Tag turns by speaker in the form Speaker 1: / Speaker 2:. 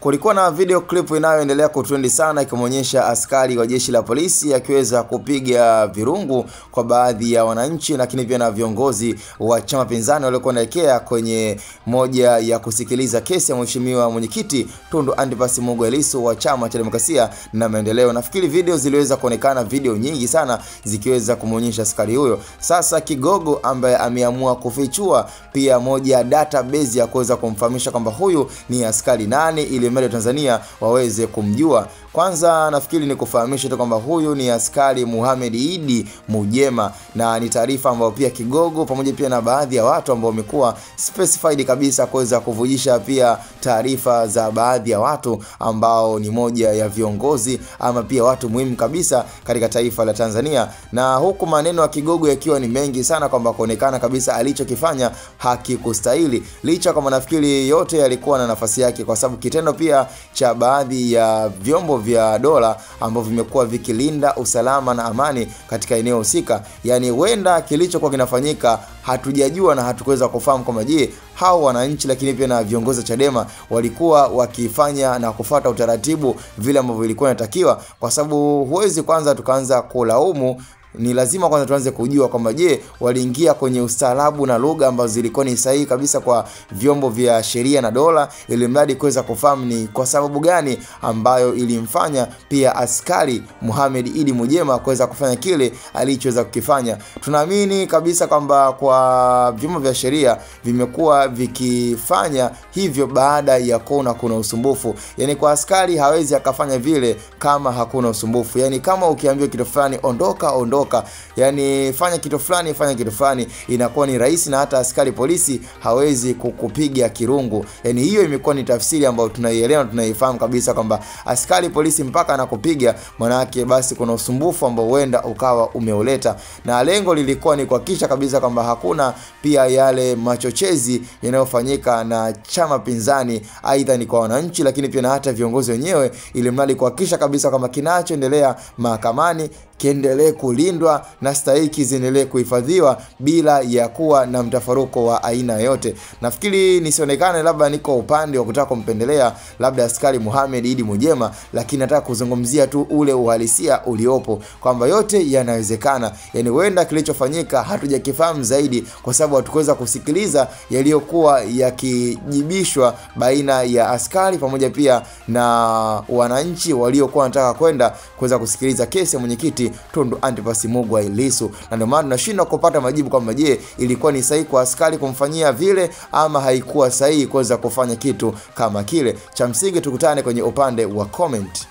Speaker 1: Kulikuwa na video clip inayoendelea kutrendi sana ikimonyesha askari wa jeshi la polisi akiweza kupiga virungu kwa baadhi ya wananchi, lakini pia na viongozi wa chama pinzani waliokuwa wanaelekea kwenye moja ya kusikiliza kesi ya mheshimiwa mwenyekiti Tundu Antipas Mugwa Lissu wa Chama cha Demokrasia na Maendeleo. Nafikiri video ziliweza kuonekana, video nyingi sana zikiweza kumonyesha askari huyo. Sasa Kigogo ambaye ameamua kufichua pia moja ya database ya kuweza kumfahamisha kwamba huyu ni askari nani ili mbele Tanzania waweze kumjua. Kwanza nafikiri ni kufahamisha tu kwamba huyu ni askari Mohamed Idi Mujema, na ni taarifa ambayo pia Kigogo pamoja pia na baadhi ya watu ambao wamekuwa specified kabisa kuweza kuvujisha pia taarifa za baadhi ya watu ambao ni moja ya viongozi ama pia watu muhimu kabisa katika taifa la Tanzania. Na huku maneno ya Kigogo yakiwa ni mengi sana kwamba kuonekana kabisa alichokifanya hakikustahili, licha kama nafikiri yote yalikuwa na nafasi yake, kwa sababu kitendo pia cha baadhi ya vyombo vya dola ambavyo vimekuwa vikilinda usalama na amani katika eneo husika, yani huenda kilichokuwa kinafanyika hatujajua na hatukuweza kufahamu kama je hao wananchi lakini pia na viongozi wa Chadema walikuwa wakifanya na kufuata utaratibu vile ambavyo ilikuwa inatakiwa, kwa sababu huwezi kwanza tukaanza kulaumu. Ni lazima kwanza tuanze kujua kwamba je waliingia kwenye ustaarabu na lugha ambazo zilikuwa ni sahihi kabisa kwa vyombo vya sheria na dola, ili mradi kuweza kufahamu ni kwa sababu gani ambayo ilimfanya pia askari Mohamed Idi Mujema kuweza kufanya kile alichoweza kukifanya. Tunaamini kabisa kwamba kwa vyombo vya sheria vimekuwa vikifanya hivyo baada ya kuona kuna usumbufu. Yani kwa askari hawezi akafanya vile kama hakuna usumbufu. Yani kama ukiambiwa kitu fulani ondoka, yani fanya kitu fulani, inakuwa ni rahisi na hata askari polisi hawezi kukupiga kirungu. Yani hiyo imekuwa ni tafsiri ambayo tunaielewa na tunaifahamu kabisa kwamba askari polisi mpaka anakupiga maana yake basi kuna usumbufu ambao huenda ukawa umeuleta, na lengo lilikuwa ni kuhakikisha kabisa kwamba hakuna pia yale machochezi yanayofanyika na chama pinzani, aidha ni kwa wananchi lakini pia na hata viongozi wenyewe, ili mradi kuhakikisha kabisa kama kinachoendelea mahakamani kiendelee kulindwa na stahiki ziendelee kuhifadhiwa bila ya kuwa na mtafaruko wa aina yote. Nafikiri nisionekane labda niko upande wa kutaka kumpendelea labda askari Mohamed Idi Mujema, lakini nataka kuzungumzia tu ule uhalisia uliopo kwamba yote yanawezekana. Yani huenda kilichofanyika hatujakifahamu zaidi kwa sababu hatukuweza kusikiliza yaliyokuwa yakijibishwa baina ya askari pamoja pia na wananchi waliokuwa wanataka kwenda kuweza kusikiliza kesi ya mwenyekiti Tundu Antipas Mugwa Lissu, na ndio maana tunashindwa kupata majibu kwamba je ilikuwa ni sahihi kwa askari kumfanyia vile ama haikuwa sahihi kuweza kufanya kitu kama kile. Cha msingi tukutane kwenye upande wa comment.